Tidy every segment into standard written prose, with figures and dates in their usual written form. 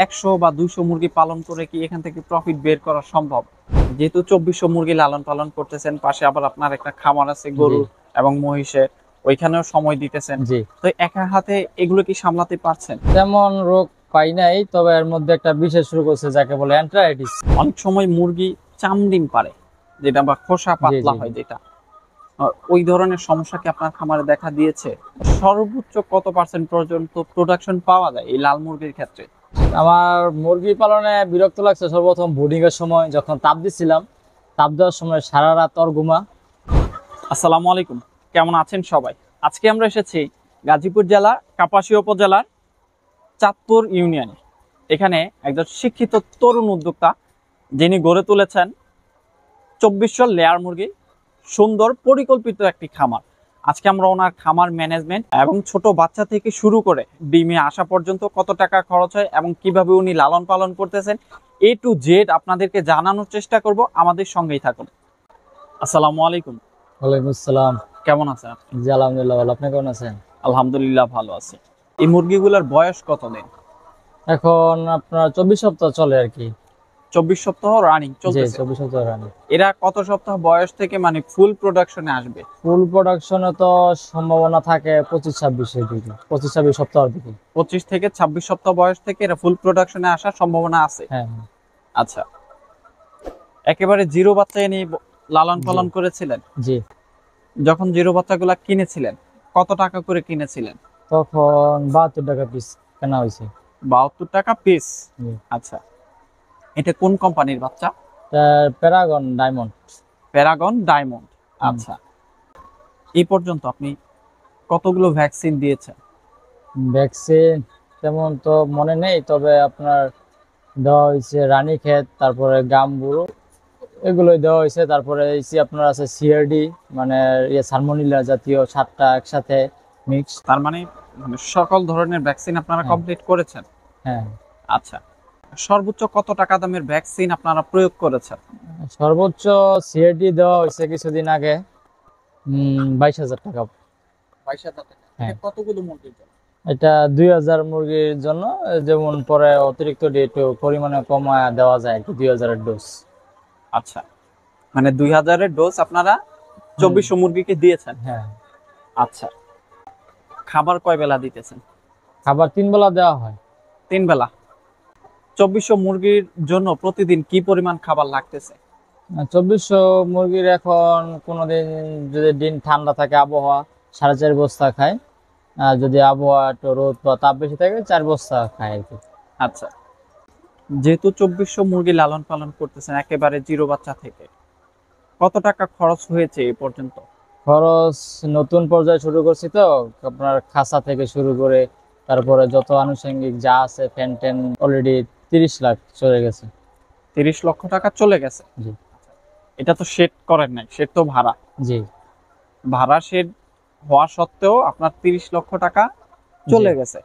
100 বা 200 মুরগি পালন করে কি এখান থেকে প্রফিট বের করা সম্ভব? যেহেতু 2400 মুরগি লালন পালন করতেছেন, পাশে আবার আপনার একটা খামার আছে গরু এবং মহিষের, ওইখানেও সময় দিতেছেন, জি। তো একা হাতে এগুলো কি সামলাতে পারছেন? তেমন রোগ পাই নাই, তবে এর মধ্যে একটা বিশেষ রোগ আছে যাকে বলে অ্যান্থ্রাইটিস। অনেক সময় মুরগি চামড়িম পারে, যেটা বা খোসা পাতলা হয় যেটা, ওই ধরনের সমস্যা কি আপনার খামারে দেখা দিয়েছে? সর্বোচ্চ কত পার্সেন্ট পর্যন্ত প্রোডাকশন পাওয়া যায় এই লাল মুরগির ক্ষেত্রে? আমার মুরগি পালনে বিরক্ত লাগছে সর্বপ্রথম বোর্ডিং এর সময়, যখন তাপ দিচ্ছিলাম, তাপ দেওয়ার সময় সারা রাত অর্গুমা। আসসালামু আলাইকুম, কেমন আছেন সবাই? আজকে আমরা এসেছি গাজীপুর জেলা কাপাসিয়া উপজেলার চাঁদপুর ইউনিয়নে। এখানে একজন শিক্ষিত তরুণ উদ্যোক্তা, যিনি গড়ে তুলেছেন 2400 লেয়ার মুরগি, সুন্দর পরিকল্পিত একটি খামার। আজকে আমরা ওনার খামার ম্যানেজমেন্ট এবং ছোট বাচ্চা থেকে শুরু করে ডিমে আসা পর্যন্ত কত টাকা খরচ হয় এবং কিভাবে উনি লালন পালন করতেছেন, A to Z আপনাদেরকে জানানোর চেষ্টা করব। আমাদের সঙ্গেই থাকুন। আসসালামু আলাইকুম। ওয়ালাইকুম আসসালাম। কেমন আছেন আপনি? জি আলহামদুলিল্লাহ ভালো, আপনি কেমন আছেন? আলহামদুলিল্লাহ ভালো আছি। এই মুরগিগুলোর বয়স কতদিন? এখন আপনার 24 সপ্তাহ চলে আর কি। 24 সপ্তাহ রানিং জি, চলতেছে। 24 সপ্তাহ রানি। এরা কত সপ্তাহ বয়স থেকে মানে ফুল প্রোডাকশনে আসবে? ফুল প্রোডাকশনে তো সম্ভাবনা থাকে 25-26 এর দিকে, 25-26 সপ্তাহের দিকে। 25 থেকে 26 সপ্তাহ বয়স থেকে এরা ফুল প্রোডাকশনে আসার সম্ভাবনা আছে। হ্যাঁ। আচ্ছা, একেবারে জিরো বাচ্চা এনে লালন পালন করেছিলেন? জি। যখন জিরো বাচ্চাগুলা কিনেছিলেন কত টাকা করে কিনেছিলেন? তখন 72 টাকা পিস কেনা হয়েছে। 72 টাকা পিস। জি। আচ্ছা, এটা কোন কোম্পানির বাচ্চা? Paragon diamond. Paragon diamond. আচ্ছা, এই পর্যন্ত আপনি কতগুলো ভ্যাকসিন দিয়েছেন? ভ্যাকসিন তেমন তো মনে নেই, তবে আপনার দেওয়া হয়েছে রানীক্ষেত, তারপরে গাম্বুরো, এগুলোই দেওয়া হয়েছে। তারপরে আপনার আছে সিআরডি, মানে সালমোনেলা জাতীয় 7টা একসাথে মিক্স। তার মানে সকল ধরনের ভ্যাকসিন আপনারা কমপ্লিট করেছেন? হ্যাঁ। আচ্ছা, সর্বোচ্চ কত টাকা দামের ভ্যাকসিন আপনারা প্রয়োগ করেছেন? সর্বোচ্চ সিআরডি দেওয়া হয়েছে কিছুদিন আগে 22,000 টাকা। 22,000 টাকা। হ্যাঁ। কতগুলো মুরগির জন্য? এটা 2000 মুরগির জন্য, যেমন পরে অতিরিক্ত একটু পরিমাণে কমায় দেওয়া যায় আর কি, 2000 এর ডোজ। আচ্ছা, মানে 2000 এর ডোজ আপনারা 2400 মুরগিকে দিয়েছেন? হ্যাঁ। আচ্ছা, খাবার কয় বেলা দিতেছেন? খাবার 3 বেলা দেওয়া হয়। 3 বেলা। 2400 মুরগির জন্য প্রতিদিন কি পরিমাণ খাবার লাগতেছে? 2400 মুরগির এখন কোনোদিন যদি দিন ঠান্ডা থাকে, আবহাওয়া 4.5 বস্তা খায়, আর যদি আবহাওয়া একটু রোদ বা তাপ বেশি থাকে 4 বস্তা খায় আর কি। আচ্ছা, যেহেতু 2400 মুরগি লালন পালন করতেছেন একেবারে জিরো বাচ্চা থেকে, কত টাকা খরচ হয়েছে এই পর্যন্ত? খরচ নতুন পর্যায়ে শুরু করছি তো, আপনার খাঁচা থেকে শুরু করে তারপরে যত আনুষঙ্গিক যা আছে, ফ্যান ট্যান অলরেডি 30 লাখ চলে গেছে। 30 লক্ষ টাকা চলে গেছে। জি। এটা তো শেড করেন নাই, শেড তো ভাড়া। জি। ভাড়া শেড হওয়া সত্ত্বেও আপনার 30 লক্ষ টাকা চলে গেছে।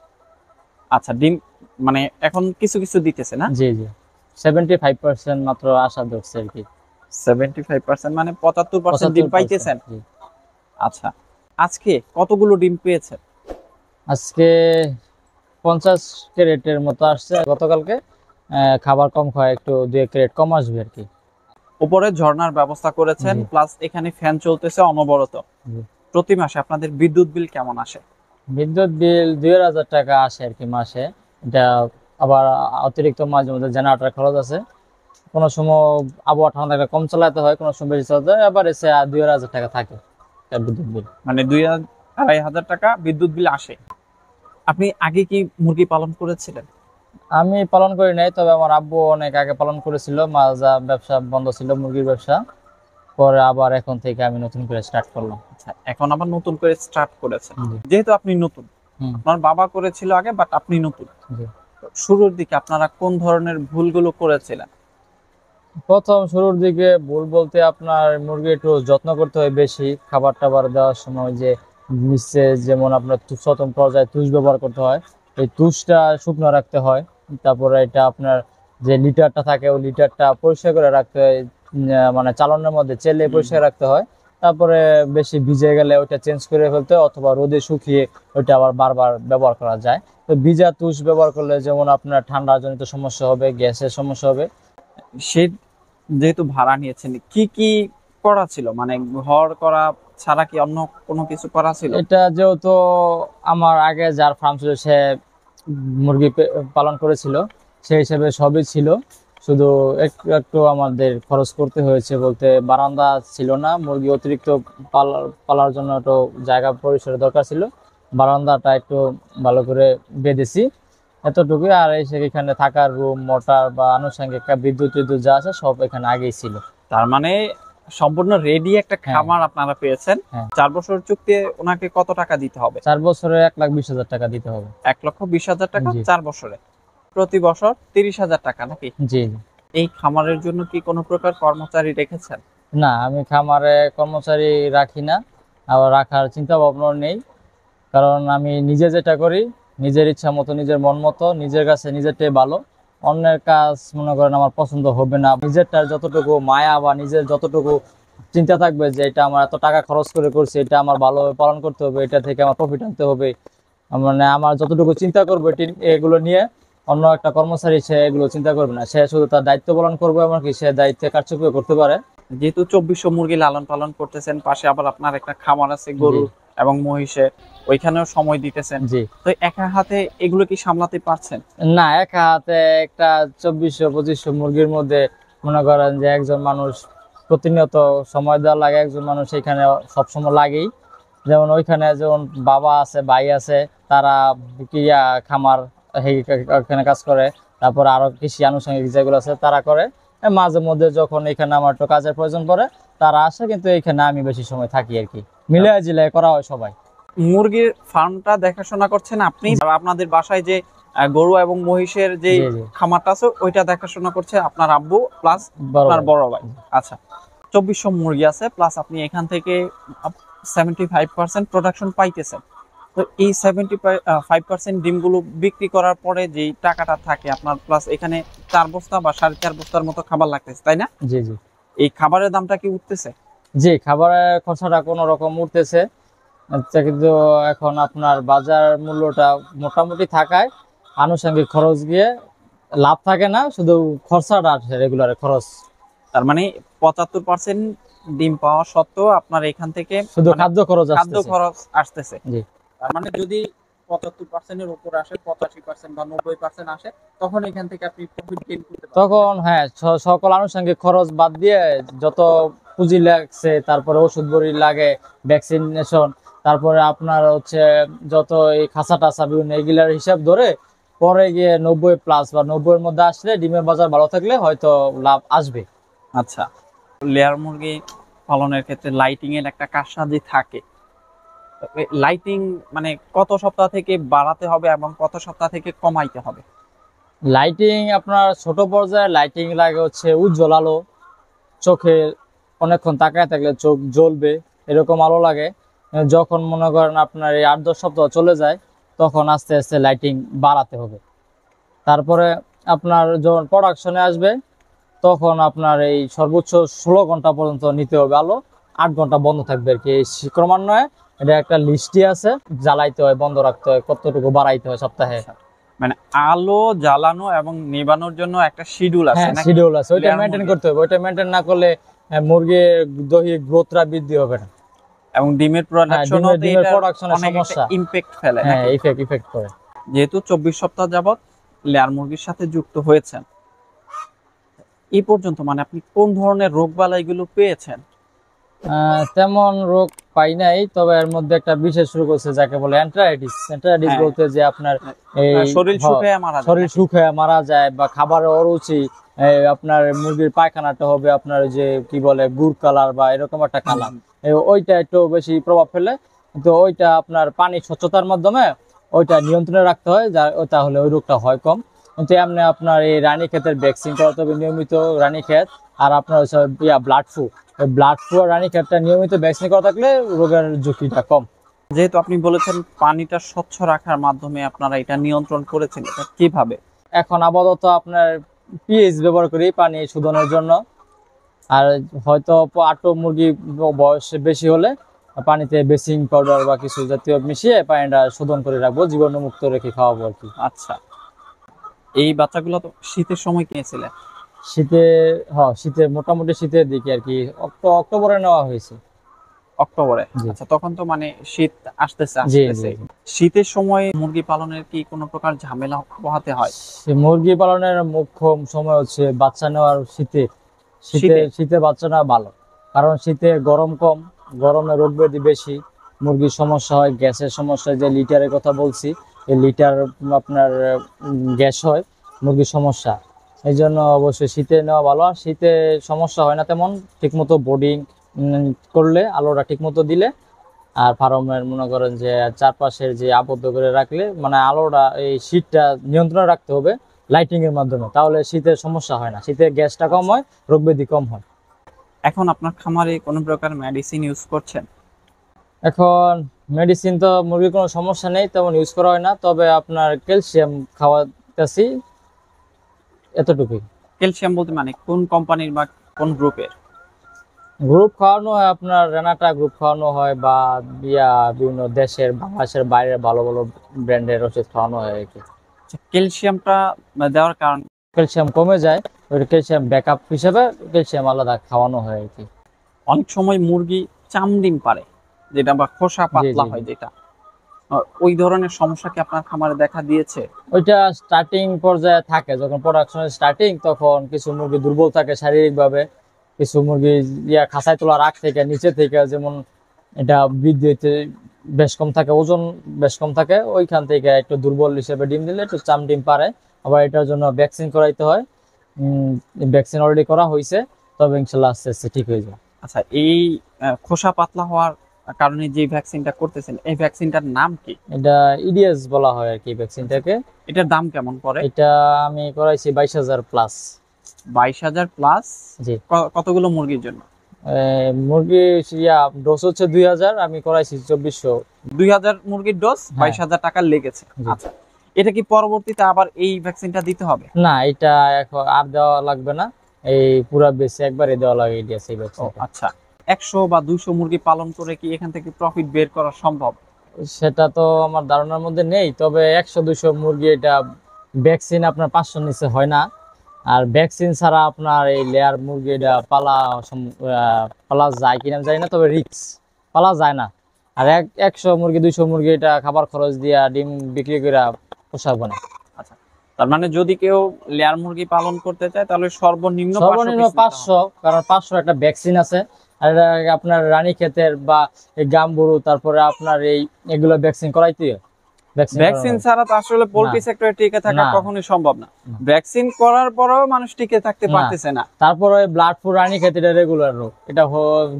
আচ্ছা, ডিম মানে এখন কিছু কিছু দিতেছে না? জি জি, 75% মাত্র আশা ধরছে আর কি। 75% মানে 75% ডিম পাইতেছেন? জি। আচ্ছা, আজকে কতগুলো ডিম পেয়েছেন? আজকে 50 ক্যারেটের মতো আসছে গতকালকে। খাবার কম খায়, একটু 2 ক্যারেট কম আসবে আর কি। উপরে ঝর্ণার ব্যবস্থা করেছেন, প্লাস এখানে ফ্যান চলতেছে অনবরত। প্রতি মাসে আপনাদের বিদ্যুৎ বিল কেমন আসে? বিদ্যুৎ বিল 2000 টাকা আসে আর কি মাসে। এটা আবার অতিরিক্ত মাঝে মধ্যে জেনারেটর খরচ আছে, কোনো সময় আবহাওয়া ঠান্ডা থাকলে কম চালাতে হয়, কোনো সময় বেশি চালাতে হয়, আবার এসে 2000 টাকা থাকে বিদ্যুৎ বিল। মানে 2,000-2,500 টাকা বিদ্যুৎ বিল আসে। আপনি আগে কি মুরগি পালন করেছিলেন? আমি পালন করি নাই, তবে আমার আব্বু অনেক আগে পালন করেছিল। মাজা ব্যবসা বন্ধ ছিল, মুরগির ব্যবসা, পরে আবার এখন থেকে আমি নতুন করে স্টার্ট করলাম। আচ্ছা, এখন আবার নতুন করে স্টার্ট করেছেন। যেহেতু আপনি নতুন, আপনার বাবা করেছিল আগে, বাট আপনি নতুন, শুরুর দিকে আপনারা কোন ধরনের ভুলগুলো করেছিলেন? প্রথম শুরুর দিকে ভুল বলতে আপনার মুরগি একটু যত্ন করতে হয় বেশি, খাবার টাবার দেওয়ার সময় যে নিচে যেমন আপনার প্রথম পর্যায়ে তুষ ব্যবহার করতে হয়, এই তুষটা শুকনো রাখতে হয়। তারপরে এটা আপনার যে লিটারটা থাকে, ওই লিটারটা পরিষ্কার করে রাখতে হয়, মানে চালনের মধ্যে চেলে পরিষ্কার রাখতে হয়। তারপরে বেশি ভিজে গেলে ওইটা চেঞ্জ করে ফেলতে হয়, অথবা রোদে শুকিয়ে ওইটা আবার বারবার ব্যবহার করা যায়। তো ভিজা তুষ ব্যবহার করলে যেমন আপনার ঠান্ডা জনিত সমস্যা হবে, গ্যাসের সমস্যা হবে। সে যেহেতু ভাড়া নিয়েছেন, কি কি করা ছিল, মানে ঘর করা ছাড়া কি অন্য কোনো কিছু করা ছিল? এটা যেহেতু আমার আগে যার ফার্ম ছিল সে মুরগি পালন করেছিল, সেই হিসেবে সবই ছিল। শুধু একটু একটু আমাদের খরচ করতে হয়েছে, বলতে বারান্দা ছিল না, মুরগি অতিরিক্ত পালার জন্য একটু জায়গা পরিসরের দরকার ছিল, বারান্দাটা একটু ভালো করে বেঁধেছি, এতটুকুই। আর এখানে থাকার রুম, মোটর বা আনুষঙ্গিক বিদ্যুৎ টিদ্যুৎ যা আছে সব এখানে আগেই ছিল। তার মানে সম্পূর্ণ রেডি একটা খামার আপনারা পেয়েছেন। 4 বছর চুক্তি, ওনাকে কত টাকা দিতে হবে? 4 বছরে 1,20,000 টাকা দিতে হবে। 1,20,000 টাকা জি। 4 বছরে, প্রতি বছর 30,000 টাকা নাকি? জি। এই খামারের জন্য কি কোনো প্রকার কর্মচারী রেখেছেন? না, আমি খামারে কর্মচারী রাখি না, আবার রাখার চিন্তা ভাবনাও নেই। কারণ আমি নিজে যেটা করি, নিজের ইচ্ছা মতো, নিজের মন মতো, নিজের কাছে নিজেরটাই ভালো। অন্যের কাজ মনে করেন আমার পছন্দ হবে না। নিজেরটার যতটুকু মায়া বা নিজের যতটুকু চিন্তা থাকবে যে এটা আমার এত টাকা খরচ করে করছি, এটা আমার ভালোভাবে পালন করতে হবে, এটা থেকে আমার প্রফিট আনতে হবে, মানে আমার যতটুকু চিন্তা করবো এগুলো নিয়ে অন্য একটা কর্মচারী সে এগুলো চিন্তা করবে না। সে শুধু তার দায়িত্ব পালন করবে, এমনকি সে দায়িত্বে কার্যক্রম করতে পারে। যেহেতু 2400 মুরগি লালন পালন করতেছেন, পাশে আবার আপনার একটা খামার আছে গরু এবং মহিষের, ওইখানেও সময় দিতেছেন, জি। তো একা হাতে এগুলো কি সামলাতে পারছেন? না, একা হাতে একটা 2400-2500 মুরগির মধ্যে মনে করেন যে একজন মানুষ প্রতিনিয়ত সময় দেওয়া লাগে, একজন মানুষ এখানে সবসময় লাগেই। যেমন ওইখানে যেমন বাবা আছে, ভাই আছে, তারা খামার ওখানে কাজ করে, তারপর আরো কৃষি আনুষঙ্গিক যেগুলো আছে তারা করে। মাঝে মধ্যে যখন এখানে আমার একটু কাজের প্রয়োজন পড়ে তারা আসে, কিন্তু এখানে আমি বেশি সময় থাকি আর কি। মিলিয়ে জিলায় করা হয় সবাই। মুরগির ফার্মটা দেখাশোনা করছেন আপনি, আর আপনাদের বাসায় যে গরু এবং মহিষের যে জি, জি। খামারটা আছে ওইটা দেখাশোনা করছে আপনার আব্বু প্লাস বড় আপনার ভাই। বড় ভাই। আচ্ছা, 2400 মুরগি আছে, প্লাস আপনি এখান থেকে 75% প্রোডাকশন পাইতেছেন। তো এই 75% ডিমগুলো বিক্রি করার পরে যে টাকাটা থাকে আপনার, প্লাস এখানে 4 বস্তা বা 4.5 বস্তার মতো খাবার লাগতেছে, তাই না? জি, জি। এই খাবারের দামটা কি উঠতেছে? জি, খাবারের খরচাটা কোনো রকম উঠতেছে। আচ্ছা, কিন্তু এখন আপনার বাজার মূল্যটা মোটামুটি থাকায় আনুষঙ্গিক খরচ গিয়ে লাভ থাকে না, শুধু খরচাটা আছে রেগুলার খরচ। তার মানে 75% ডিম পাওয়া সত্ত্বেও আপনার এখান থেকে শুধু মানে খাদ্য খরচ খাদ্য আসতেছে। খরচ আসতেছে। জি। তার মানে যদি 75% এর উপর আসে, 85% বা 90% আসে, তখন এখান থেকে আপনি প্রফিট গেইন করতে পারবেন। তখন হ্যাঁ, সকল আনুষঙ্গিক খরচ বাদ দিয়ে যত পুঁজি লাগছে, তারপরে ওষুধ বড়ি লাগে, ভ্যাকসিনেশন, তারপরে আপনার হচ্ছে যত এই খাঁচা টাচা বিভিন্ন এগুলার হিসাব ধরে পরে গিয়ে 90+ বা 90-এর মধ্যে আসলে ডিমের বাজার ভালো থাকলে হয়তো লাভ আসবে। আচ্ছা, লেয়ার মুরগি পালনের ক্ষেত্রে লাইটিং এর একটা কারসাজি থাকে। লাইটিং মানে কত সপ্তাহ থেকে বাড়াতে হবে এবং কত সপ্তাহ থেকে কমাইতে হবে? লাইটিং আপনার ছোট পর্যায়ে লাইটিং লাগে হচ্ছে উজ্জ্বল আলো, চোখে অনেকক্ষণ তাকায় থাকলে চোখ জ্বলবে এরকম আলো লাগে। যখন মনে করেন আপনার এই 8-10 সপ্তাহ চলে যায় তখন আস্তে আস্তে লাইটিং বাড়াতে হবে। তারপরে আপনার যখন প্রোডাকশনে আসবে তখন আপনার এই সর্বোচ্চ 16 ঘন্টা পর্যন্ত নিতে হবে আলো, 8 ঘন্টা বন্ধ থাকবে আর কি। এই ক্রমান্বয়ে এটা একটা লিস্টই আছে, জ্বালাইতে হয়, বন্ধ রাখতে হয়, কতটুকু বাড়াইতে হয় সপ্তাহে। মানে আলো জ্বালানো এবং নেভানোর জন্য একটা শিডিউল আছে হ্যাঁ, নাকি? শিডিউল আছে, ওইটা লেয়ার মেনটেন মুরগি। করতে হবে। ওইটা মেনটেন না করলে মুরগির দৈহিক গ্রোথটা বৃদ্ধি হবে না। এবং ডিমের প্রোডাকশনও ডিমের প্রোডাকশনের অনেক সমস্যা। ইমপ্যাক্ট ফেলে হ্যাঁ, নাকি? ইফেক্ট করে। যেহেতু 24 সপ্তাহ যাবত লেয়ার মুরগির সাথে যুক্ত হয়েছেন, এই পর্যন্ত মানে আপনি কোন ধরনের রোগবালাইগুলো পেয়েছেন? তেমন রোগ পাই নাই, তবে এর মধ্যে একটা বিশেষ রোগ হচ্ছে যাকে বলে এন্টারাইটিস। এন্টারাইটিস হ্যাঁ। বলতে যে আপনার এই শরীর শুকিয়ে মারা যায় শরীর নাকি? শুকিয়ে মারা যায়, বা খাবারের অরুচি, আপনার মুরগির পায়খানাটা হবে আপনার যে কি বলে গুড় কালার বা এরকম একটা কালার, ওইটা একটু বেশি প্রভাব ফেলে। তো ওইটা আপনার পানি স্বচ্ছতার মাধ্যমে ওইটা নিয়ন্ত্রণে রাখতে হয়, তাহলে ওই রোগটা হয় কম। কিন্তু এমনি আপনার এই রানীক্ষেতের ভ্যাকসিন করাতে হবে নিয়মিত, রানীক্ষেত। আর আপনার হচ্ছে ব্লাড ফ্লু, ব্লাড ফ্লু আর রানীক্ষেতটা নিয়মিত ভ্যাকসিন করা থাকলে রোগের ঝুঁকিটা কম। যেহেতু আপনি বলেছেন পানিটা স্বচ্ছ রাখার মাধ্যমে আপনারা এটা নিয়ন্ত্রণ করেছেন, এটা কিভাবে? এখন আপাতত আপনার পিএইচ ব্যবহার করি পানি শোধনের জন্য। আর হয়তো 8 মুরগি বয়স বেশি হলে পানিতে বেসিং পাউডার বা কিছু জাতীয় মিশিয়ে পানিটা শোধন করে রাখবো, জীবাণুমুক্ত রেখে খাওয়াবো আর কি। আচ্ছা, এই বাচ্চাগুলো তো শীতের সময় কিনেছিলেন? শীতে, শীতের মোটামুটি শীতের দিকে আর কি, অক্টোবরে নেওয়া হয়েছে। অক্টোবরে? জি। আচ্ছা, তখন তো মানে শীত আসতেছে জি আসতেছে। জি। শীতের সময় মুরগি পালনের কি কোনো প্রকার ঝামেলা পোহাতে হয়? সে মুরগি পালনের মুখ্য সময় হচ্ছে বাচ্চা নেওয়ার শীতে। শীতে শীতে? শীতে বাচ্চা নেওয়া ভালো, কারণ শীতে গরম কম, গরমে রোগ ব্যাধি বেশি, মুরগির সমস্যা হয়, গ্যাসের সমস্যা, যে লিটারের কথা বলছি, এই লিটার আপনার গ্যাস হয়, মুরগির সমস্যা। এই জন্য অবশ্যই শীতে নেওয়া ভালো। আর শীতে সমস্যা হয় না তেমন, ঠিকমতো বোর্ডিং করলে, আলোটা ঠিকমতো দিলে, আর ফার্মের মনে করেন যে চারপাশের যে আবদ্ধ করে রাখলে, মানে আলোটা এই শীতটা নিয়ন্ত্রণে রাখতে হবে লাইটিং এর মাধ্যমে, তাহলে শীতের সমস্যা হয় না, শীতে গ্যাসটা কম হয়, রোগ ব্যাধি কম হয়। এখন আপনার খামারে কোনো প্রকার মেডিসিন ইউজ করছেন? এখন মেডিসিন তো মুরগির কোনো সমস্যা নেই, তেমন ইউজ করা হয় না, তবে আপনার ক্যালসিয়াম খাওয়াতেছি, এতটুকুই। ক্যালসিয়াম বলতে মানে কোন কোম্পানির বা কোন গ্রুপের? গ্রুপ খাওয়ানো হয় আপনার রেনাটা গ্রুপ খাওয়ানো হয়, বা বিভিন্ন দেশের, বাংলাদেশের বাইরের ভালো ভালো ব্র্যান্ডের ওষুধ খাওয়ানো হয় আর কি। ক্যালসিয়ামটা দেওয়ার কারণ? ক্যালসিয়াম কমে যায়, ওই ক্যালসিয়াম ব্যাকআপ হিসেবে ক্যালসিয়াম আলাদা খাওয়ানো হয় আর কি। অনেক সময় মুরগি চামডিম পারে, যেটা বা খোসা পাতলা জি। হয় যেটা, ওই ধরনের সমস্যা কি আপনার খামারে দেখা দিয়েছে? ওইটা স্টার্টিং পর্যায়ে থাকে, যখন প্রোডাকশনের স্টার্টিং, তখন কিছু মুরগি দুর্বল থাকে শারীরিকভাবে, কিছু মুরগি খাঁচায় তোলার আগ থেকে, নিচে থেকে, যেমন এটা বৃদ্ধি হইতে বেশ কম থাকে, ওজন বেশ কম থাকে, ওইখান থেকে একটু দুর্বল হিসেবে ডিম দিলে একটু ডিম পারে। আবার এটার জন্য ভ্যাকসিন করাইতে হয়, ভ্যাকসিন অলরেডি করা হয়েছে, তবে ইনশাল্লাহ আস্তে আস্তে ঠিক হয়ে যায়। আচ্ছা, এই খোসা পাতলা হওয়ার কারণে যে ভ্যাকসিনটা করতেছেন, এই ভ্যাকসিনটার নাম কি? এটা ইডিএস বলা হয় আর কি ভ্যাকসিনটাকে। এটার দাম কেমন পড়ে? এটা আমি করাইছি 22,000 প্লাস। 22,000 প্লাস? জি। কতগুলো মুরগির জন্য? মুরগি ডোজ হচ্ছে 2,000, আমি করাইছি 2,400। 2000 মুরগির ডোজ 22,000 টাকা লেগেছে। জি। আচ্ছা, এটা কি পরবর্তীতে আবার এই ভ্যাকসিনটা দিতে হবে? না, এটা এখন আর দেওয়া লাগবে না, এই পুরা বেশি একবারে দেওয়া লাগে ইডিএস এই ও ভ্যাকসিনটা। আচ্ছা, 100 বা 200 মুরগি পালন করে কি এখান থেকে প্রফিট বের করা সম্ভব? সেটা তো আমার ধারণার মধ্যে নেই, তবে 100-200 মুরগি, এটা ভ্যাকসিন আপনার 500 নিচে হয় না। আর ভ্যাকসিন ছাড়া আপনার এই লেয়ার মুরগি এটা পালা যায় কিনা জানি না, তবে রিক্স, পালা যায় না। আর 100 মুরগি 200 মুরগি এটা খাবার খরচ দিয়া ডিম বিক্রি করে পোষাবো না। আচ্ছা, তার মানে যদি কেউ লেয়ার মুরগি পালন করতে চায় তাহলে সর্বনিম্ন 500 সর্বনিম্ন piece নিতে হবে। 500, কারণ 500 একটা ভ্যাকসিন আছে। আর এটা আপনার রানীক্ষেতের বা এই গাম্বুরু, তারপরে আপনার এগুলো ভ্যাকসিন করাইতে হয়। ভ্যাকসিন ছাড়া তো আসলে পোল্ট্রি সেক্টরে টিকে থাকা না। কখনোই সম্ভব না। না। ভ্যাকসিন করার পরেও মানুষ টিকে থাকতে না। পারতেছে না। তারপরে ব্লাড ফ্লু রানীক্ষেত, এটা রেগুলার রোগ, এটা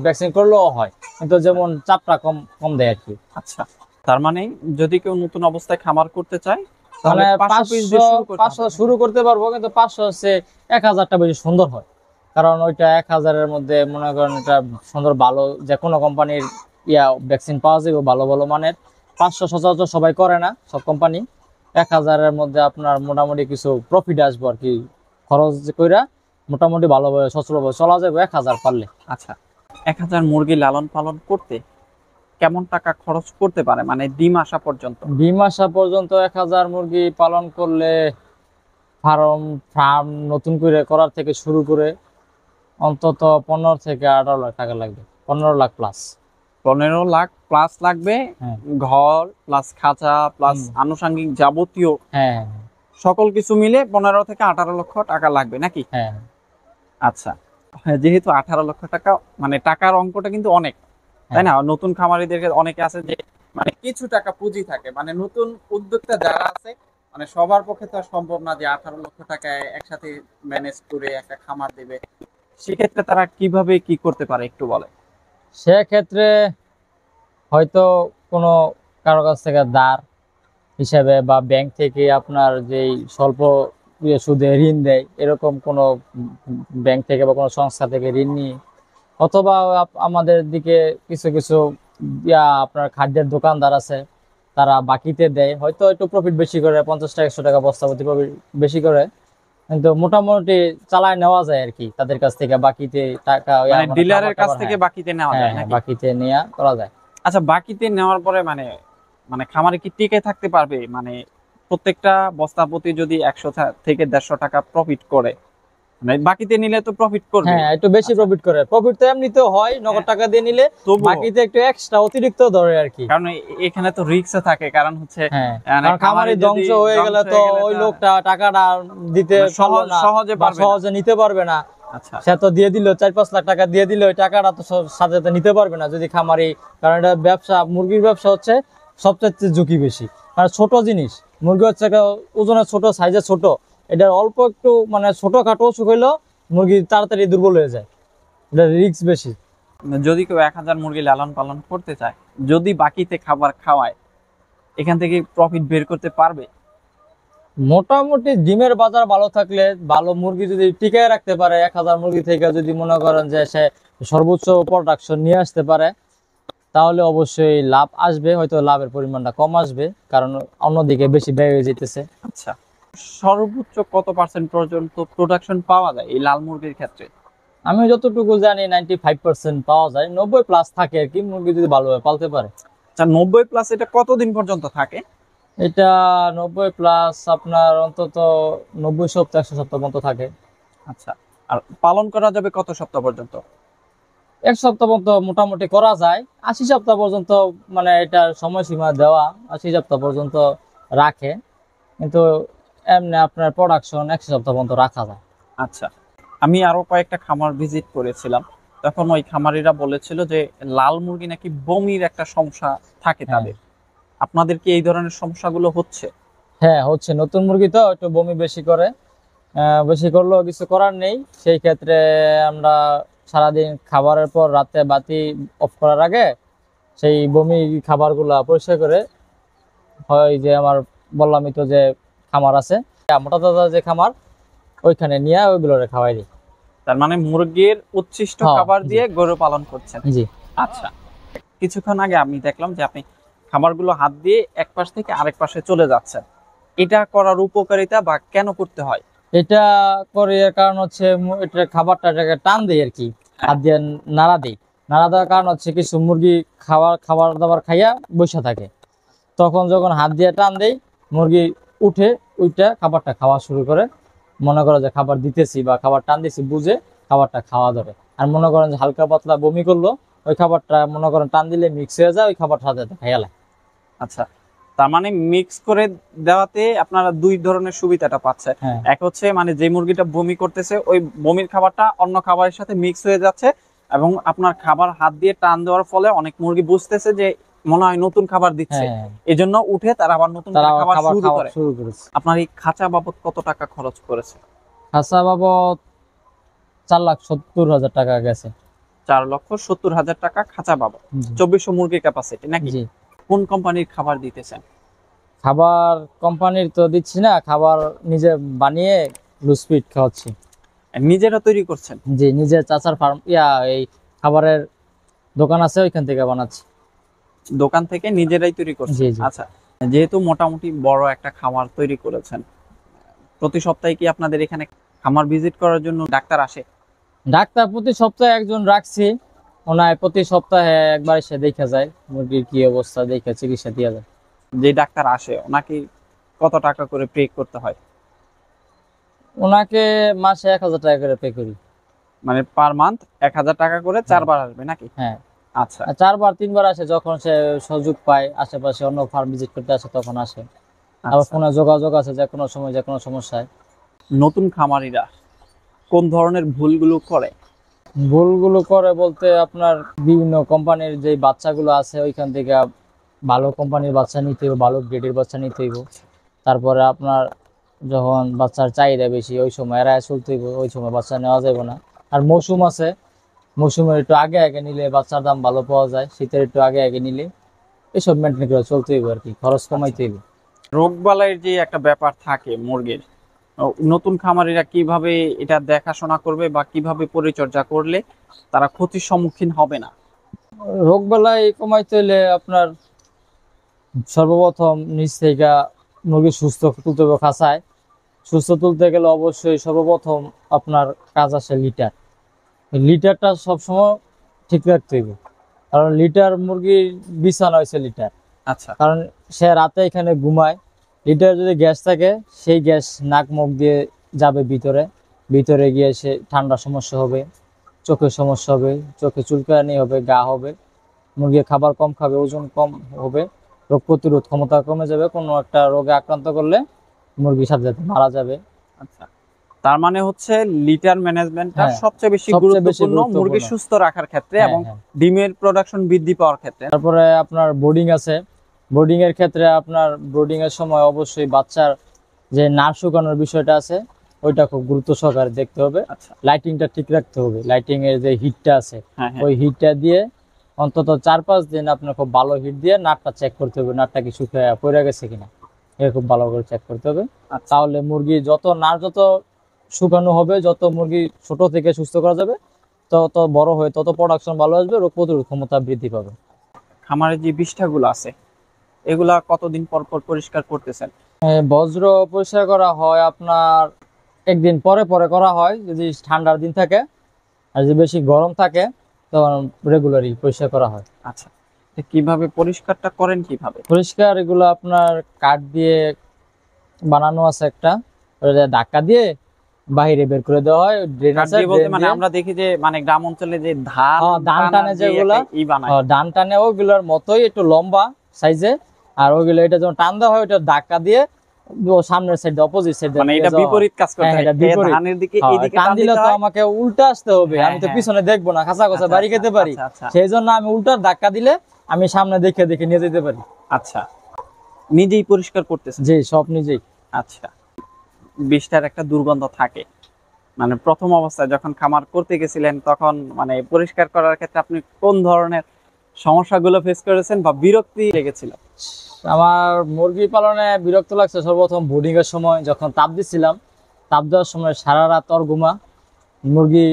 ভ্যাকসিন করলেও হয়, কিন্তু যেমন চাপটা কম কম দেয় আর কি। আচ্ছা, তার মানে যদি কেউ নতুন অবস্থায় খামার করতে চায় তাহলে মানে 500 পিস দিয়ে শুরু করতে 500 হবে। শুরু করতে পারবো, কিন্তু 500 হচ্ছে 1,000টা বেশি সুন্দর হয়, কারণ ওইটা 1,000-এর মধ্যে মনে করেন এটা সুন্দর, ভালো যে কোনো কোম্পানির ভ্যাকসিন পাওয়া যাবে ভালো ভালো মানের। 500 সচরাচর সবাই করে না, সব কোম্পানি। 1,000-এর মধ্যে আপনার মোটামুটি কিছু প্রফিট আসবে আর কি, খরচ কইরা মোটামুটি ভালোভাবে সচলভাবে চলা যাবে 1,000 পারলে। আচ্ছা, 1000 মুরগি লালন পালন করতে কেমন টাকা খরচ করতে পারে, মানে ডিম আসা পর্যন্ত? ডিম আসা পর্যন্ত 1,000 মুরগি পালন করলে, ফার্ম নতুন করে করার থেকে শুরু করে অন্তত 15 থেকে 18 লাখ টাকা লাগবে, 15 লাখ প্লাস। 15 লাখ প্লাস লাগবে, হ্যাঁ ঘর প্লাস খাঁচা প্লাস হুম। আনুষঙ্গিক যাবতীয় হ্যাঁ সকল কিছু মিলে 15 থেকে 18 লক্ষ টাকা লাগবে নাকি? হ্যাঁ। আচ্ছা, হ্যাঁ, যেহেতু 18 লক্ষ টাকা, মানে টাকার অঙ্কটা কিন্তু অনেক, তাই না? নতুন খামারিদের অনেকে আছে যে মানে কিছু টাকা পুঁজি থাকে, মানে নতুন উদ্যোক্তা যারা আছে, মানে সবার পক্ষে তো আর সম্ভব না যে 18 লক্ষ টাকা একসাথে ম্যানেজ করে একটা খামার দেবে। সেক্ষেত্রে তারা কিভাবে কি করতে পারে একটু বলে? সেক্ষেত্রে হয়তো কোনো কারো কাছ থেকে ধার হিসাবে, বা ব্যাংক থেকে আপনার যেই স্বল্প সুদে ঋণ দেয়, এরকম কোনো ব্যাংক থেকে বা কোনো সংস্থা থেকে ঋণ নিয়ে, অথবা আমাদের দিকে কিছু কিছু আপনার খাদ্যের দোকানদার আছে, তারা বাকিতে দেয়, হয়তো একটু প্রফিট বেশি করে, 50 টাকা 100 টাকা বস্তা প্রতি প্রফিট বেশি করে, কিন্তু মোটামুটি চালায় নেওয়া যায় আর কি তাদের কাছ থেকে, বাকিতে টাকা মানে ডিলারের কাছ থেকে বাকিতে নেওয়া যায় নাকি? বাকিতে নেওয়া করা যায়। আচ্ছা, বাকিতে নেওয়ার পরে মানে মানে খামারে কি টিকে থাকতে পারবে? মানে প্রত্যেকটা বস্তা প্রতি যদি 100 থেকে 150 টাকা প্রফিট করে, মানে বাকিতে নিলে তো প্রফিট করবে। হ্যাঁ, একটু বেশি প্রফিট করে। প্রফিট তো এমনিতেও হয় নগদ টাকা দিয়ে নিলে, তবুও বাকিতে একটু এক্সট্রা অতিরিক্ত ধরে আর কি। কারণ এখানে তো রিস্ক থাকে, কারণ হচ্ছে হ্যাঁ, মানে কারণ খামারে ধ্বংস হয়ে গেলে তো ওই লোকটা টাকাটা দিতে সহজে পারবে না। সহজে নিতে পারবে না। আচ্ছা, সে তো দিয়ে দিল 4-5 লাখ টাকা দিয়ে দিল, ওই টাকাটা তো সাথে সাথে নিতে পারবে না যদি খামারি। কারণ এটা ব্যবসা, মুরগির ব্যবসা হচ্ছে সবচেয়ে ঝুঁকি বেশি। কারণ ছোট জিনিস, মুরগি হচ্ছে ওজনে ছোট, সাইজে ছোট, এটার অল্প একটু মানে ছোটখাটো অসুখ হইলেও মুরগি তাড়াতাড়ি দুর্বল হয়ে যায়, এটা রিস্ক বেশি। যদি কেউ 1000 মুরগি লালন পালন করতে চায়, যদি বাকিতে খাবার খাওয়ায়, এখান থেকে প্রফিট বের করতে পারবে? মোটামুটি ডিমের বাজার ভালো থাকলে, ভালো মুরগি যদি টিকায় রাখতে পারে, 1000 মুরগি থেকে যদি মনে করেন যে সে সর্বোচ্চ প্রোডাকশন নিয়ে আসতে পারে, তাহলে অবশ্যই লাভ আসবে। হয়তো লাভের পরিমাণটা কম আসবে, কারণ অন্যদিকে বেশি ব্যয় হয়ে যেতেছে। আচ্ছা, সর্বোচ্চ কত পার্সেন্ট পর্যন্ত প্রোডাকশন পাওয়া যায় এই লাল মুরগির ক্ষেত্রে? আমি যতটুকু জানি 95% পাওয়া যায়, 90+ থাকে আর কি, মুরগি যদি ভালোভাবে পালতে পারে। আচ্ছা, 90+, এটা কতদিন পর্যন্ত থাকে? এটা 90+ আপনার অন্তত 90 সপ্তাহ 100 সপ্তাহ পর্যন্ত থাকে। আচ্ছা, আর পালন করা যাবে কত সপ্তাহ পর্যন্ত? 1 সপ্তাহ পর্যন্ত মোটামুটি করা যায়। 80 সপ্তাহ পর্যন্ত মানে এটার সময়সীমা দেওয়া, 80 সপ্তাহ পর্যন্ত রাখে, কিন্তু এমনি আপনার প্রোডাকশন 100 সপ্তাহ পর্যন্ত রাখা যায়। আচ্ছা, আমি আরো কয়েকটা খামার ভিজিট করেছিলাম, তখন ওই খামারিরা বলেছিল যে লাল মুরগি নাকি বমির একটা সমস্যা থাকে তাদের। আপনাদের কি এই ধরনের সমস্যাগুলো হচ্ছে? হ্যাঁ, হচ্ছে। নতুন মুরগি তো একটু বমি বেশি করে, বেশি করলেও কিছু করার নেই। সেই ক্ষেত্রে আমরা সারাদিন খাবারের পর রাতে বাতি অফ করার আগে সেই বমি খাবারগুলা পরিষ্কার করে, হয় যে আমার বললামই তো যে খামার আছে, মোটা দাদা যে খামার, ওইখানে নিয়ে ওইগুলো খাওয়াই দিই। তার মানে মুরগির উচ্ছিষ্ট হ্যাঁ, খাবার জি। দিয়ে গরু পালন করছেন? জি। আচ্ছা, কিছুক্ষণ আগে আমি দেখলাম যে আপনি খাবারগুলো হাত দিয়ে এক পাশ থেকে আরেক পাশে চলে যাচ্ছেন। এটা করার উপকারিতা বা কেন করতে হয়? এটা করে এর কারণ হচ্ছে এটা খাবারটা এটাকে টান দেয় আর কি, হাত দিয়ে নাড়া দেই। নাড়া দেওয়ার কারণ হচ্ছে কিছু মুরগি খাবার দাবার খাইয়া বসে থাকে, তখন যখন হাত দিয়ে টান দেই, মুরগি উঠে খাবারটা খাওয়া শুরু করে। মনে করো যে খাবার দিতেছি বা খাবার টান দিছি বুঝে খাবারটা খাওয়া ধরে। আর মনে করেন যে হালকা পাতলা বমি করলো, ওই খাবারটা মনে করেন টান দিলে মিক্স হয়ে যায়, ওই খাবারটা সাথে সাথে খাইয়া লাগে। আচ্ছা, তার মানে মিক্স করে দেওয়াতে আপনারা দুই ধরনের সুবিধাটা পাচ্ছেন। হ্যাঁ, এক হচ্ছে মানে যে মুরগিটা বমি করতেছে ওই বমির খাবারটা অন্য খাবারের সাথে মিক্স হয়ে যাচ্ছে, এবং আপনার খাবার হাত দিয়ে টান দেওয়ার ফলে অনেক মুরগি বুঝতেছে যে মনে হয় নতুন খাবার দিচ্ছে, হ্যাঁ, এজন্য উঠে তারা আবার নতুন তারা খাবার খাবার শুরু খাওয়া করে। শুরু করেছে। আপনার এই খাঁচা বাবদ কত টাকা খরচ করেছে? খাসা বাবদ 4,70,000 টাকা গেছে। 4,70,000 টাকা খাঁচা বাবদ, জি। 2400 মুরগির ক্যাপাসিটি নাকি? জি। কোন কোম্পানির খাবার দিতেছেন? খাবার কোম্পানির তো দিচ্ছি না, খাবার নিজে বানিয়ে লুজ ফিড খাওয়াচ্ছি। নিজেরা তৈরি করছেন? জি, নিজে চাচার ফার্ম এই খাবারের দোকান আছে, ওইখান থেকে বানাচ্ছি। দোকান থেকে নিজেরাই তৈরি করছেন? জি, জি। আচ্ছা, যেহেতু মোটামুটি বড় একটা খামার তৈরি করেছেন, প্রতি সপ্তাহে কি আপনাদের এখানে খামার ভিজিট করার জন্য ডাক্তার আসে? ডাক্তার প্রতি সপ্তাহে একজন রাখছি, ওনায় প্রতি সপ্তাহে একবার এসে দেখা যায় মুরগির কি অবস্থা, দেখে চিকিৎসা দেওয়া যায়। যে ডাক্তার আসে ওনাকে কত টাকা করে পে করতে হয়? ওনাকে মাসে 1,000 টাকা করে পে করি। মানে পার মান্থ 1000 টাকা করে 4 বার আসবে নাকি? হ্যাঁ, আচ্ছা, আর 4-3 বার আসে, যখন সে সুযোগ পায় আশেপাশে অন্য ফার্ম ভিজিট করতে আসে তখন আসে। আবার আচ্ছা। ফোনে যোগাযোগ আছে, যে কোনো সময় যে কোনো সমস্যায়। নতুন খামারিরা কোন ধরনের ভুলগুলো করে? ভুলগুলো করে বলতে আপনার বিভিন্ন কোম্পানির যে বাচ্চাগুলো আছে, ওইখান থেকে ভালো কোম্পানির বাচ্চা নিতে হইব, ভালো গ্রেডের বাচ্চা নিতে হইব। তারপরে আপনার যখন বাচ্চার চাহিদা বেশি, ওই সময় এড়ায় চলতে হইব, ওই সময় বাচ্চা নেওয়া যাবে না। আর মৌসুম আছে, মৌসুমের একটু আগে আগে নিলে বাচ্চার দাম ভালো পাওয়া যায়, শীতের একটু আগে আগে নিলে এসব মেনটেন করে চলতে হইব আর কি, খরচ কমাইতে হইব। রোগবালাইয়ের যে একটা ব্যাপার থাকে মুরগির, নতুন খামারিরা কিভাবে এটা দেখাশোনা করবে বা কিভাবে পরিচর্যা করলে তারা ক্ষতির সম্মুখীন হবে না? রোগ বালাই কমাইতে হইলে আপনার সর্বপ্রথম নিজ থেকে মুরগি সুস্থ তুলতে হবে খাঁচায়। সুস্থ তুলতে গেলে অবশ্যই সর্বপ্রথম আপনার কাজ আসে লিটার। লিটারটা সবসময় ঠিক রাখতে হবে, কারণ লিটার মুরগির বিছানা হয়েছে লিটার। আচ্ছা কারণ সে রাতে এখানে ঘুমায়। লিটারে যদি গ্যাস থাকে, সেই গ্যাস নাক মুখ দিয়ে যাবে ভিতরে, ভিতরে গিয়ে সে ঠান্ডার সমস্যা হবে, চোখের সমস্যা হবে, চোখে চুলকানি হবে, গা হবে, মুরগি খাবার কম খাবে, ওজন কম হবে, রোগ প্রতিরোধ ক্ষমতা কমে যাবে, কোনো একটা রোগে আক্রান্ত করলে মুরগির সাথে সাথে মারা যাবে। আচ্ছা, তার মানে হচ্ছে লিটার ম্যানেজমেন্টটা হ্যাঁ, সবচেয়ে বেশি সবচেয়ে বেশি গুরুত্বপূর্ণ গুরুত্বপূর্ণ। মুরগি সুস্থ রাখার ক্ষেত্রে হ্যাঁ, এবং হ্যাঁ। ডিমের প্রোডাকশন বৃদ্ধি পাওয়ার ক্ষেত্রে। তারপরে আপনার বোর্ডিং আছে। বোর্ডিং এর ক্ষেত্রে আপনার বোর্ডিং এর সময় অবশ্যই বাচ্চার যে নার শুকানোর বিষয়টা আছে, ওইটা খুব গুরুত্ব সহকারে দেখতে হবে। আচ্ছা, লাইটিংটা ঠিক রাখতে হবে। লাইটিং এর যে হিটটা আছে, হ্যাঁ হ্যাঁ, ওই হিটটা দিয়ে অন্তত 4-5 দিন আপনার খুব ভালো হিট দিয়ে নাটটা চেক করতে হবে, নাটটা কি শুকিয়ে পড়ে গেছে কিনা, এটা খুব ভালো করে চেক করতে হবে। আচ্ছা। তাহলে মুরগি যত শুকানো হবে, যত মুরগি ছোট থেকে সুস্থ করা যাবে, তত বড় হয়ে তত প্রোডাকশন ভালো আসবে, রোগ প্রতিরোধ ক্ষমতা বৃদ্ধি পাবে। খামারে যে বিষ্ঠাগুলো আছে এগুলা কতদিন পর পর পরিষ্কার করতেছেন? বজ্র পরিষ্কার করা হয় আপনার একদিন পরে পরে করা হয়, যদি ঠান্ডার দিন থাকে। আর যদি বেশি গরম থাকে তখন রেগুলারই পরিষ্কার করা হয়। আচ্ছা, তো কিভাবে পরিষ্কারটা করেন কিভাবে? পরিষ্কার এগুলো আপনার কাঠ দিয়ে বানানো আছে একটা, ওটা ধাক্কা দিয়ে বাহিরে বের করে দেওয়া হয়। ড্রেন কাঠ আছে, দিয়ে বলতে ড্রেন মানে দিয়ে আমরা দেখি যে মানে গ্রাম অঞ্চলে যে ধান ধান টানে দিয়ে যেগুলা, একটা ই বানায়। ধান টানে ওগুলোর মতোই একটু লম্বা সাইজে। আর ওইগুলো এটা যখন টান দেওয়া হয়, ওটা ধাক্কা দিয়ে ও সামনের সাইড অপোজিট সাইড মানে এটা বিপরীত কাজ করতে হ্যাঁ, হয়, এটা বিপরীত। ধানের দিকে এইদিকে টান টান দিলে দিতে তো হয়। আমাকে উল্টা আসতে হবে, হ্যাঁ, আমি তো হ্যাঁ। পিছনে দেখবো না, খাঁচা খোঁচা আচ্ছা, বাড়ি খেতে পারি। আচ্ছা, আচ্ছা। সেই জন্য আমি উল্টার ধাক্কা দিলে আমি সামনে দেখে দেখে নিয়ে যেতে পারি। আচ্ছা, নিজেই পরিষ্কার করতেছেন? জি, সব নিজেই। আচ্ছা, বিষটার একটা দুর্গন্ধ থাকে, মানে প্রথম অবস্থায় যখন খামার করতে গেছিলেন তখন মানে পরিষ্কার করার ক্ষেত্রে আপনি কোন ধরনের সমস্যাগুলো ফেস করেছেন বা বিরক্তি লেগেছিল? আমার মুরগি পালনে বিরক্ত লাগছে সর্বপ্রথম বোর্ডিং এর সময়, যখন তাপ দিচ্ছিলাম। তাপ দেওয়ার সময় সারা রাত ঘুমা মুরগি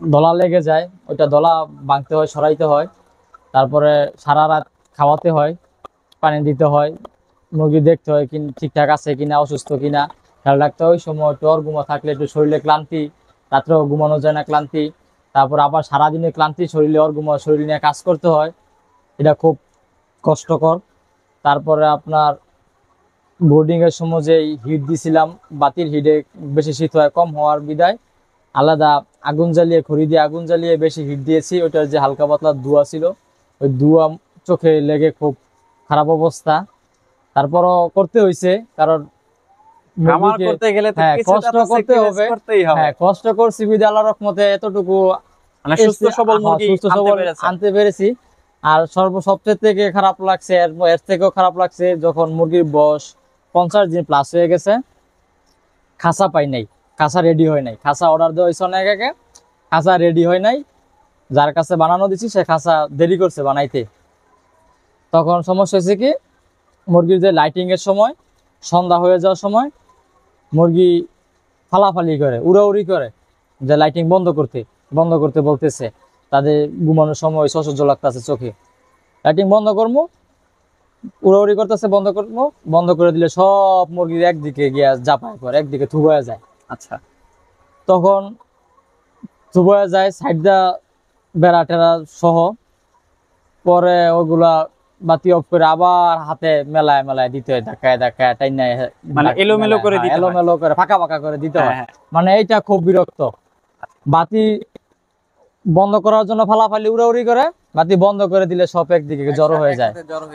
দলা লেগে যায়, ওইটা দলা ভাঙতে হয়, সরাইতে হয়। তারপরে সারা রাত খাওয়াতে হয়, পানি দিতে হয়, মুরগি দেখতে হয় ঠিকঠাক আছে কিনা, অসুস্থ কিনা খেয়াল রাখতে হয়। ওই সময় একটু ঘুমা থাকলে একটু শরীরে ক্লান্তি, রাত্রেও ঘুমানো যায় না, ক্লান্তি। তারপর আবার সারাদিনে ক্লান্তি, শরীরে ঘুমা, শরীর নিয়ে কাজ করতে হয়, এটা খুব কষ্টকর। তারপরে আপনার বোর্ডিং এর সময় যে হিট দিছিলাম, বাতির হিটে বেশি শীত হয়, কম হওয়ার বিদায় আলাদা আগুন জ্বালিয়ে, খড়ি দিয়ে আগুন জ্বালিয়ে বেশি হিট দিয়েছি। ওইটার যে হালকা পাতলা ধোঁয়া ছিল, ওই ধোঁয়া চোখে লেগে খুব খারাপ অবস্থা। তারপরও করতে হয়েছে, কারণ খামার মুরগিকে করতে গেলে তো হ্যাঁ, কিছুটা কষ্ট তো করতে sacrifice হবে। করতেই হবে। হ্যাঁ, কষ্ট করছি বিধায় আল্লাহর রহমতে এতটুকু মানে সুস্থ সবল মুরগি সুস্থ আনতে সবল পেরেছেন। আনতে পেরেছি। আর সবচেয়ে থেকে খারাপ লাগছে, এর থেকেও খারাপ লাগছে যখন মুরগির বয়স 50 দিন প্লাস হয়ে গেছে, খাঁচা পাই নাই, খাঁচা রেডি হয় নাই। খাঁচা অর্ডার দেওয়া হয়েছে অনেক আগে, খাঁচা রেডি হয় নাই। যার কাছে বানানো দিচ্ছি সে খাঁচা দেরি করছে বানাইতে। তখন সমস্যা হয়েছে কি, মুরগির যে লাইটিং এর সময়, সন্ধ্যা হয়ে যাওয়ার সময় মুরগি ফালাফালি করে, উড়াউড়ি করে, যে লাইটিং বন্ধ করতে বলতেছে। তাদের ঘুমানোর সময় সহ্য লাগতেছে চোখে, লাইটিং বন্ধ করবো, উড়াউড়ি করতেছে, বন্ধ করে দিলে সব মুরগির একদিকে গিয়া জাপায় পরে, একদিকে থুবায়া যায়। আচ্ছা, তখন থুবায়া যায় সাইড দা বেড়া টেরা সহ। পরে ওগুলা বাতি অফ করে আবার হাতে মেলায় মেলায় দিতে হয়, ধাক্কায় ধাক্কায় টাইনায়, মানে এলোমেলো করে দিতে হয়। এলোমেলো করে ফাঁকা ফাঁকা করে দিতে হয়। হ্যাঁ, মানে এইটা খুব বিরক্ত। বাতি বন্ধ করার জন্য ফালাফালি উড়াউড়ি করে, বাতি বন্ধ করে দিলে সব একদিকে জড়ো হয়ে যায়,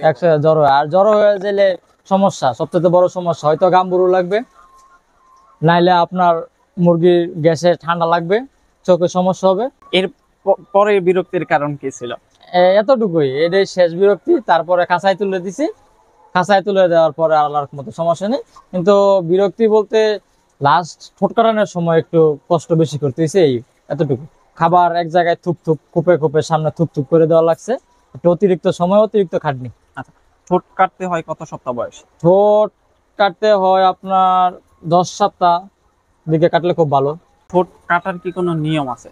একসাথে জড়ো হয়। আর জড়ো হয়ে গেলে সমস্যা, সবচেয়ে বড় সমস্যা হয়তো গাম্বুরু লাগবে, নাইলে আপনার মুরগির গ্যাসে ঠান্ডা লাগবে, চোখে সমস্যা হবে। এর পরে বিরক্তির কারণ কি ছিল? এতটুকুই, এটাই শেষ বিরক্তি। তারপরে খাঁচায় তুলে দিছি, খাঁচায় তুলে দেওয়ার পরে আল্লাহর মতো সমস্যা নেই। কিন্তু বিরক্তি বলতে লাস্ট ঠোঁট কাটানোর সময় একটু কষ্ট বেশি করতে হয়েছে, এই এতটুকু। খাবার এক জায়গায় থুপ থুপ খুপে খুপে সামনে থুপ থুপ করে দেওয়া লাগছে, একটু অতিরিক্ত সময়, অতিরিক্ত খাটনি। আচ্ছা, ঠোঁট কাটতে হয় কত সপ্তাহ বয়সে? ঠোঁট কাটতে হয় আপনার 10 সপ্তাহ দিকে কাটলে খুব ভালো। ঠোঁট কাটার কি কোনো নিয়ম আছে?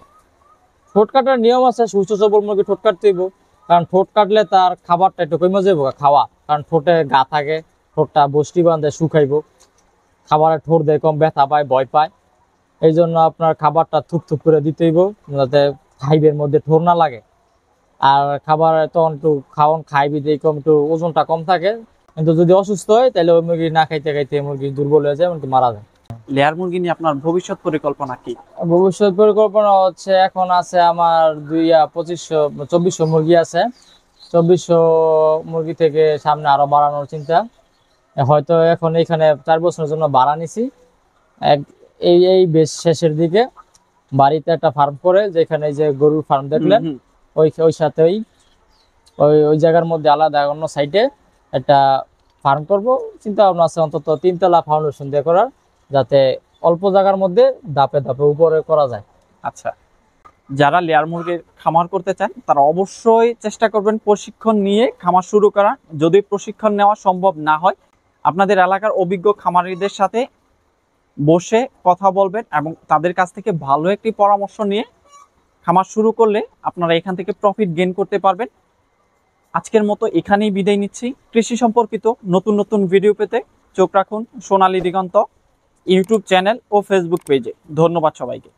ঠোঁট কাটার নিয়ম আছে, সুস্থ সবল মুরগি ঠোঁট কাটতে হইব। কারণ ঠোঁট কাটলে তার খাবারটা একটু কমে যাবো খাওয়া, কারণ ঠোঁটে গা থাকে, ঠোঁটটা বসটি বাঁধে শুকাইব, খাবারের ঠোর দেয় কম, ব্যথা পায়, ভয় পায়। এই জন্য আপনার খাবারটা থুপ করে দিতেইব, যাতে খাইবের মধ্যে ঠোর না লাগে। আর খাবার তখন একটু খাইবি দিয়ে কম, একটু ওজনটা কম থাকে। কিন্তু যদি অসুস্থ হয় তাহলে ওই মুরগি না খাইতে খাইতে মুরগি দুর্বল হয়ে যায়, এমনকি মারা যায়। লেয়ার মুরগি নিয়ে আপনার ভবিষ্যৎ পরিকল্পনা কি? ভবিষ্যৎ পরিকল্পনা হচ্ছে, এখন আছে আমার 2400 মুরগি আছে। 2400 মুরগি থেকে সামনে আরো বাড়ানোর চিন্তা। হয়তো এখন এখানে 4 বছরের জন্য ভাড়া নিছি। এই বেশ শেষের দিকে বাড়িতে একটা ফার্ম করে, যেখানে যে গরুর ফার্ম দেখলেন ওই সাথেই ওই জায়গার মধ্যে আলাদা অন্য সাইডে একটা ফার্ম করব। চিন্তা ভাবনা আছে অন্তত 3 তলা ফাউন্ডেশন দিয়ে করার, যাতে অল্প জায়গার মধ্যে ধাপে ধাপে উপরে করা যায়। আচ্ছা, যারা লেয়ার মুরগির খামার করতে চান তারা অবশ্যই চেষ্টা করবেন প্রশিক্ষণ নিয়ে খামার শুরু করা। যদি প্রশিক্ষণ নেওয়া সম্ভব না হয়, আপনাদের এলাকার অভিজ্ঞ খামারিদের সাথে বসে কথা বলবেন এবং তাদের কাছ থেকে ভালো একটি পরামর্শ নিয়ে খামার শুরু করলে আপনারা এখান থেকে প্রফিট গেইন করতে পারবেন। আজকের মতো এখানেই বিদায় নিচ্ছি। কৃষি সম্পর্কিত নতুন নতুন ভিডিও পেতে চোখ রাখুন সোনালী দিগন্ত ইউটিউব চ্যানেল ও ফেসবুক পেজে। ধন্যবাদ সবাইকে।